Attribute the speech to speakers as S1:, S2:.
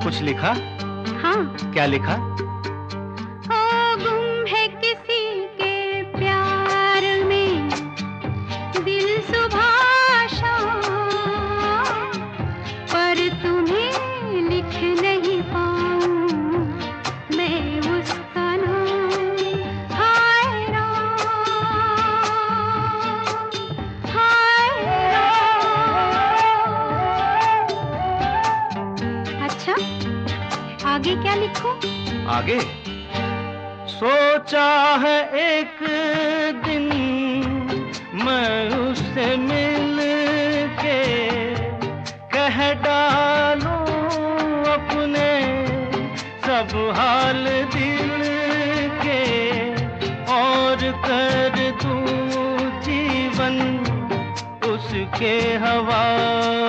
S1: कुछ लिखा?
S2: हाँ।
S1: क्या लिखा?
S2: ओ गुम है किसी के प्यार में दिल सुबह शाम, पर तुम्हें लिख नहीं पाऊं मैं उसका नाम। हाय राम, हाय राम। अच्छा, आगे क्या लिखूं?
S1: आगे सोचा है एक दिन मैं उससे मिल के कह डालूं अपने सब हाल दिल के, और कर दूं जीवन उसके हवाले।